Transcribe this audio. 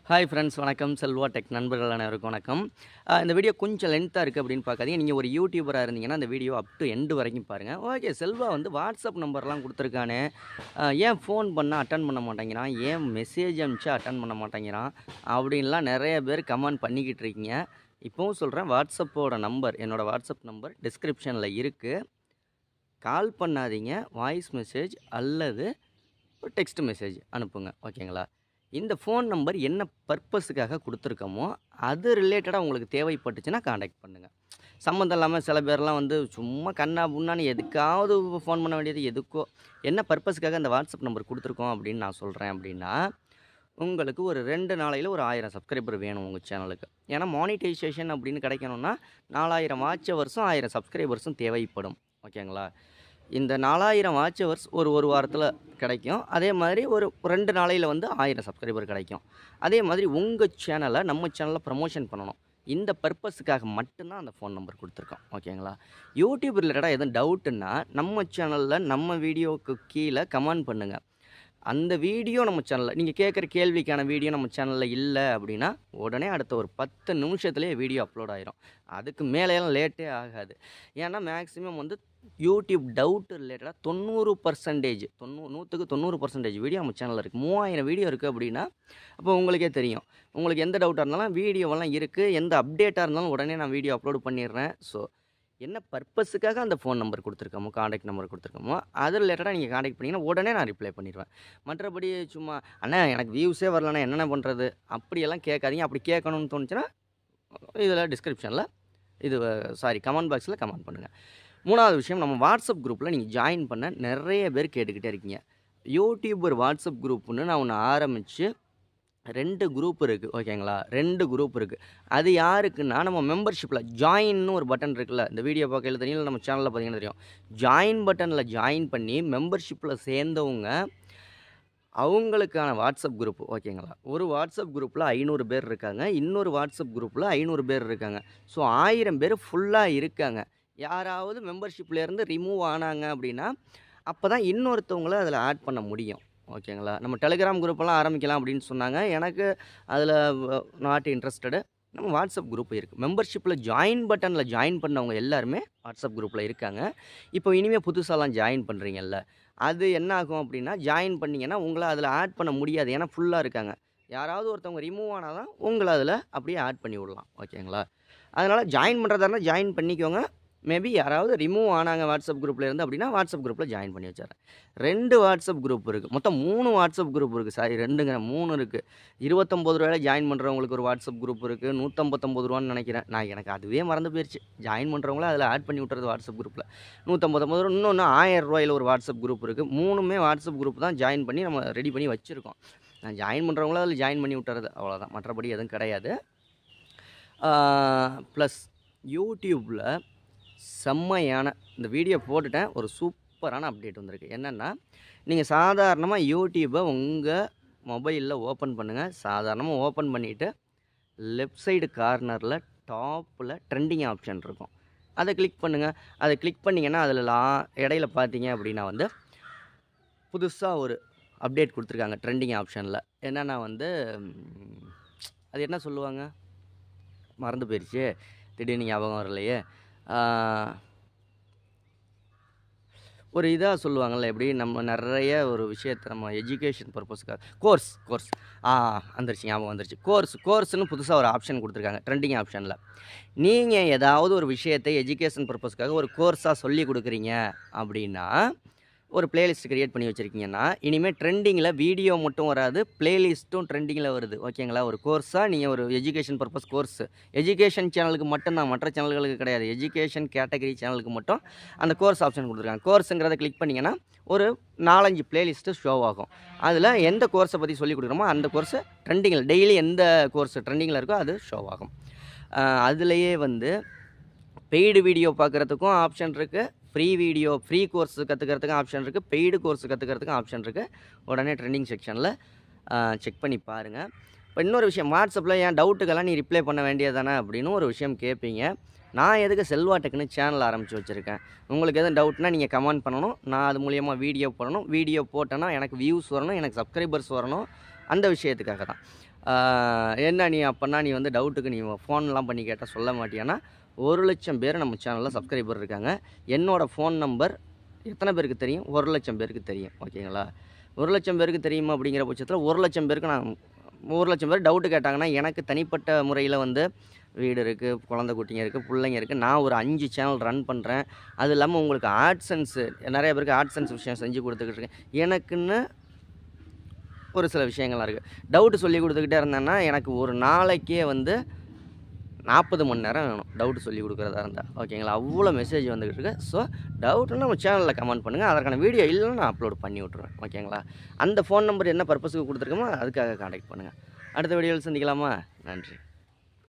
Hi friends, வணக்கம். Selva tech நண்பர்கள் அனைவருக்கும் வணக்கம். இந்த வீடியோ கொஞ்சம் லென்த்தாக இருக்குது அப்படின்னு பார்க்காதீங்க. நீங்கள் ஒரு யூடியூபராக இருந்தீங்கன்னா இந்த வீடியோ அப் டு எண்டு வரைக்கும் பாருங்கள். ஓகே, செல்வா வந்து வாட்ஸ்அப் நம்பர்லாம் கொடுத்துருக்கானே, ஏன் ஃபோன் பண்ணால் அட்டன் பண்ண மாட்டேங்கிறான், ஏன் மெசேஜ் அனுப்பிச்சா அட்டன் பண்ண மாட்டேங்கிறான் அப்படின்லாம் நிறைய பேர் கமெண்ட் பண்ணிக்கிட்டு இருக்கீங்க. இப்போவும் சொல்கிறேன், வாட்ஸ்அப்போட நம்பர், என்னோடய வாட்ஸ்அப் நம்பர் டிஸ்கிரிப்ஷனில் இருக்குது. கால் பண்ணாதீங்க, வாய்ஸ் மெசேஜ் அல்லது ஒரு டெக்ஸ்ட் மெசேஜ் அனுப்புங்க. ஓகேங்களா? இந்த ஃபோன் நம்பர் என்ன பர்பஸுக்காக கொடுத்துருக்கோமோ அது ரிலேட்டடாக உங்களுக்கு தேவைப்பட்டுச்சுன்னா காண்டாக்ட் பண்ணுங்கள். சம்மந்தம் இல்லாமல் சில பேர்லாம் வந்து சும்மா கண்ணா புண்ணான்னு எதுக்காவது ஃபோன் பண்ண வேண்டியது எதுக்கோ, என்ன பர்பஸுக்காக அந்த வாட்ஸ்அப் நம்பர் கொடுத்துருக்கோம் அப்படின்னு நான் சொல்கிறேன் அப்படின்னா, உங்களுக்கு ஒரு 2 நாளையில் ஒரு 1000 சப்ஸ்கிரைபர் வேணும் உங்கள் சேனலுக்கு. ஏன்னா மானிட்டைசேஷன் அப்படின்னு கிடைக்கணும்னா 4000 வாட்ச் ஹவர்ஸும் 1000 சப்ஸ்கிரைபர்ஸும் தேவைப்படும். ஓகேங்களா? இந்த 4000 வாட்ச் ஹவர்ஸ் ஒரு வாரத்தில் கிடைக்கும். அதே மாதிரி ஒரு 2 நாளையில் வந்து 1000 சப்ஸ்கிரைபர் கிடைக்கும். அதே மாதிரி உங்கள் சேனலை நம்ம சேனலில் ப்ரமோஷன் பண்ணணும். இந்த பர்பஸுக்காக மட்டும்தான் அந்த ஃபோன் நம்பர் கொடுத்துருக்கோம். ஓகேங்களா? யூடியூப் ரிலேட்டடாக எதுவும் டவுட்டுன்னா நம்ம சேனலில் நம்ம வீடியோவுக்கு கீழே கமெண்ட் பண்ணுங்கள். அந்த வீடியோ நம்ம சேனலில் நீங்கள் கேட்குற கேள்விக்கான வீடியோ நம்ம சேனலில் இல்லை அப்படின்னா உடனே அடுத்த ஒரு 10 நிமிஷத்துலேயே வீடியோ அப்லோட் ஆயிரும். அதுக்கு மேலேலாம் லேட்டே ஆகாது. ஏன்னா மேக்ஸிமம் வந்து யூடியூப் டவுட் ரிலேட்டடாக 90% 100% வீடியோ நம்ம சேனலில் இருக்குது. 3000 வீடியோ இருக்குது அப்படின்னா அப்போ உங்களுக்கே தெரியும். உங்களுக்கு எந்த டவுட்டாக இருந்தாலும் வீடியோவெல்லாம் இருக்குது, எந்த அப்டேட்டாக இருந்தாலும் உடனே நான் வீடியோ அப்லோட் பண்ணிடுறேன். ஸோ என்ன பர்பஸுக்காக அந்த ஃபோன் நம்பர் கொடுத்துருக்கோமோ, காண்டாக்ட் நம்பர் கொடுத்துருக்கோமோ, அது ரிலேட்டடாக நீங்கள் காண்டாக்ட் பண்ணிங்கன்னா உடனே நான் ரிப்ளை பண்ணிடுவேன். மற்றபடி சும்மா அண்ணா எனக்கு வியூஸே வரலண்ணா என்னென்ன பண்ணுறது அப்படியெல்லாம் கேட்காதீங்க. அப்படி கேட்கணும்னு தோணுச்சுன்னா இதில் டிஸ்கிரிப்ஷனில் கமெண்ட் பாக்ஸில் கமெண்ட் பண்ணுங்கள். 3வது விஷயம், நம்ம வாட்ஸ்அப் குரூப்பில் நீங்கள் ஜாயின் பண்ண நிறைய பேர் கேட்டுக்கிட்டே இருக்கீங்க. யூடியூபர் வாட்ஸ்அப் குரூப்புன்னு நான் ஒன்று ஆரம்பித்து 2 குரூப் இருக்குது. ஓகேங்களா? 2 குரூப் இருக்குது. அது யாருக்குன்னா நம்ம மெம்பர்ஷிப்பில் ஜாயின்னு ஒரு பட்டன் இருக்குல்ல, இந்த வீடியோ பார்க்கையில் தெரியும், இல்லை நம்ம சேனலில் பார்த்தீங்கன்னா தெரியும். ஜாயின் பட்டனில் ஜாயின் பண்ணி மெம்பர்ஷிப்பில் சேர்ந்தவங்க அவங்களுக்கான வாட்ஸ்அப் குரூப். ஓகேங்களா? ஒரு வாட்ஸ்அப் குரூப்பில் 500 பேர் இருக்காங்க, இன்னொரு வாட்ஸ்அப் குரூப்பில் 500 பேர் இருக்காங்க. ஸோ 1000 பேர் ஃபுல்லாக இருக்காங்க. யாராவது மெம்பர்ஷிப்லேருந்து ரிமூவ் ஆனாங்க அப்படின்னா அப்போ தான் இன்னொருத்தவங்கள அதில் ஆட் பண்ண முடியும். ஓகேங்களா? நம்ம டெலிகிராம் குரூப்பெல்லாம் ஆரம்பிக்கலாம் அப்படின்னு சொன்னாங்க. எனக்கு அதில் நாட் இன்ட்ரெஸ்டடு. நம்ம வாட்ஸ்அப் குரூப் இருக்குது. மெம்பர்ஷிப்பில் ஜாயின் பட்டனில் ஜாயின் பண்ணவங்க எல்லாருமே வாட்ஸ்அப் குரூப்பில் இருக்காங்க. இப்போ இனிமேல் புதுசாலாம் ஜாயின் பண்ணுறீங்கல்ல, அது என்ன ஆகும் அப்படின்னா, ஜாயின் பண்ணிங்கன்னா உங்களை அதில் ஆட் பண்ண முடியாது. ஏன்னா ஃபுல்லாக இருக்காங்க. யாராவது ஒருத்தவங்க ரிமூவ் ஆனால் தான் உங்களை அதில் அப்படியே ஆட் பண்ணி விடலாம். ஓகேங்களா? அதனால் ஜாயின் பண்ணுறதா இருந்தால் ஜாயின் பண்ணிக்கோங்க. மேபி யாராவது ரிமூவ் ஆனாங்க வாட்ஸ்அப் குரூப்பில் இருந்து அப்படின்னா வாட்ஸ்அப் குரூப்பில் ஜாயின் பண்ணி வச்சிடறேன். 2 வாட்ஸ்அப் குரூப் இருக்குது. மொத்தம் 3 வாட்ஸ்அப் குரூப் இருக்குது. சாரி 2ங்க 3 இருக்குது. ₹29 ஜாயின் பண்ணுறவங்களுக்கு ஒரு வாட்ஸ்அப் குரூப் இருக்குது. ₹159 நினைக்கிறேன். எனக்கு அதுவே மறந்து போயிடுச்சு. ஜாயின் பண்ணுறவங்கள அதில் ஆட் பண்ணி விட்டுறது வாட்ஸ்அப் குரூப்பில். ₹159. இன்னொன்று ₹1000 ஒரு வாட்ஸ்அப் குரூப் இருக்குது. 3மே வாட்ஸ்அப் குரூப் தான் ஜாயின் பண்ணி நம்ம ரெடி பண்ணி வச்சுருக்கோம். நான் ஜாயின் பண்ணுறவங்கள அதில் ஜாயின் பண்ணி விட்டுறது, அவ்வளோதான். மற்றபடி எதுவும் கிடையாது. ப்ளஸ் யூடியூப்பில் செம்மையான இந்த வீடியோ போட்டுட்டேன், ஒரு சூப்பரான அப்டேட் வந்திருக்கு. என்னென்னா, நீங்கள் சாதாரணமாக யூடியூப்பை உங்கள் மொபைலில் ஓப்பன் பண்ணுங்கள். சாதாரணமாக ஓப்பன் பண்ணிவிட்டு லெஃப்ட் சைடு கார்னரில் டாப்பில் ட்ரெண்டிங் ஆப்ஷன் இருக்கும். அதை கிளிக் பண்ணுங்கள். அதை கிளிக் பண்ணிங்கன்னா அதில் இடையில பார்த்தீங்க அப்படின்னா வந்து புதுசாக ஒரு அப்டேட் கொடுத்துருக்காங்க ட்ரெண்டிங் ஆப்ஷனில். என்னென்னா வந்து அது என்ன சொல்லுவாங்க, மறந்து போயிடுச்சு, திடீர்னு ஞாபகம் வரலையே. ஒரு இதாக சொல்லுவாங்கள்ல, எப்படி நம்ம நிறைய ஒரு விஷயத்தை நம்ம எஜுகேஷன் பர்பஸ்க்காக கோர்ஸ் வந்துருச்சு, ஞாபகம் வந்துருச்சு. கோர்ஸ்னு புதுசாக ஒரு ஆப்ஷன் கொடுத்துருக்காங்க ட்ரெண்டிங் ஆப்ஷனில். நீங்கள் ஏதாவது ஒரு விஷயத்தை எஜுகேஷன் பர்பஸ்க்காக ஒரு கோர்ஸாக சொல்லி கொடுக்குறீங்க அப்படின்னா, ஒரு பிளேலிஸ்ட் க்ரியேட் பண்ணி வச்சுருக்கீங்கன்னா, இனிமேல் ட்ரெண்டிங்கில் வீடியோ மட்டும் வராது, பிளேலிஸ்ட்டும் ட்ரெண்டிங்கில் வருது. ஓகேங்களா? ஒரு கோர்ஸாக நீங்கள் ஒரு எஜுகேஷன் பர்பஸ் கோர்ஸ், எஜுகேஷன் சேனலுக்கு மட்டும்தான், மற்ற சேனல்களுக்கு கிடையாது. எஜுகேஷன் கேட்டகரி சேனலுக்கு மட்டும் அந்த கோர்ஸ் ஆப்ஷன் கொடுத்துருக்காங்க. கோர்ஸுங்கிறத கிளிக் பண்ணிங்கன்னா ஒரு 4-5 பிளேலிஸ்ட்டு ஷோ ஆகும். அதில் எந்த கோர்ஸை பற்றி சொல்லிக் கொடுக்குறோமோ அந்த கோர்ஸு ட்ரெண்டிங்கில், டெய்லி எந்த கோர்ஸ் ட்ரெண்டிங்கில் இருக்கோ அது ஷோ ஆகும். அதுலேயே வந்து பெய்டு வீடியோ பார்க்குறதுக்கும் ஆப்ஷன் இருக்குது, ஃப்ரீ கோர்ஸ் கற்றுக்கிறதுக்கும் ஆப்ஷன் இருக்குது, பெய்டு கோர்ஸ் கற்றுக்கிறதுக்கும் ஆப்ஷன் இருக்குது. உடனே ட்ரெண்டிங் செக்ஷனில் செக் பண்ணி பாருங்கள். இப்போ இன்னொரு விஷயம், வாட்ஸ்அப்பில் என் டவுட்டுக்கெல்லாம் நீ ரிப்ளை பண்ண வேண்டியதானே அப்படின்னு ஒரு விஷயம் கேட்பீங்க. நான் எதுக்கு செல்வா டெக்னு சேனல் ஆரம்பித்து வச்சுருக்கேன். உங்களுக்கு எதுவும் டவுட்னா நீங்கள் கமெண்ட் பண்ணணும். நான் அது மூலியமாக வீடியோ போடணும். வீடியோ போட்டேன்னா எனக்கு வியூஸ் வரணும், எனக்கு சப்ஸ்கிரைபர்ஸ் வரணும். அந்த விஷயத்துக்காக தான். என்ன நீ அப்போனா நீ வந்து டவுட்டுக்கு நீ ஃபோன்லாம் பண்ணி கேட்டால் சொல்ல மாட்டியானா, 1,00,000 பேர் நம்ம சேனலில் சப்ஸ்கிரைபர் இருக்காங்க. என்னோடய ஃபோன் நம்பர் எத்தனை பேருக்கு தெரியும்? 1,00,000 பேருக்கு தெரியும். ஓகேங்களா? 1,00,000 பேருக்கு தெரியுமா அப்படிங்கிற பட்சத்தில் 1,00,000 பேருக்கு நான் 1,00,000 பேர் டவுட்டு கேட்டாங்கன்னா, எனக்கு தனிப்பட்ட முறையில் வந்து வீடு இருக்குது, குழந்தை குட்டிங்க இருக்குது, பிள்ளைங்க இருக்குது. நான் ஒரு 5 சேனல் ரன் பண்ணுறேன். அது இல்லாமல் உங்களுக்கு ஆட்சன்ஸு நிறைய பேருக்கு ஆட்சன்ஸ் விஷயம் செஞ்சு கொடுத்துக்கிட்டு இருக்கேன். எனக்குன்னு ஒரு சில விஷயங்கள்லாம் இருக்குது. டவுட்டு சொல்லி கொடுத்துக்கிட்டே இருந்தேன்னா, எனக்கு ஒரு நாளைக்கே வந்து 40 மணி நேரம் வேணும் டவுட்டு சொல்லி கொடுக்குறதா இருந்தால். ஓகேங்களா? அவ்வளோ மெசேஜ் வந்துக்கிட்டு இருக்கு. ஸோ டவுட்டுன்னா நம்ம சேனலில் கமெண்ட் பண்ணுங்கள். அதற்கான வீடியோ இல்லைன்னா நான் அப்லோட் பண்ணி விட்ருவேன். ஓகேங்களா? அந்த ஃபோன் நம்பர் என்ன பர்பஸுக்கு கொடுத்துருக்கோமோ அதுக்காக கான்டாக்ட் பண்ணுங்கள். அடுத்த வீடியோவில் சந்திக்கலாமா? நன்றி.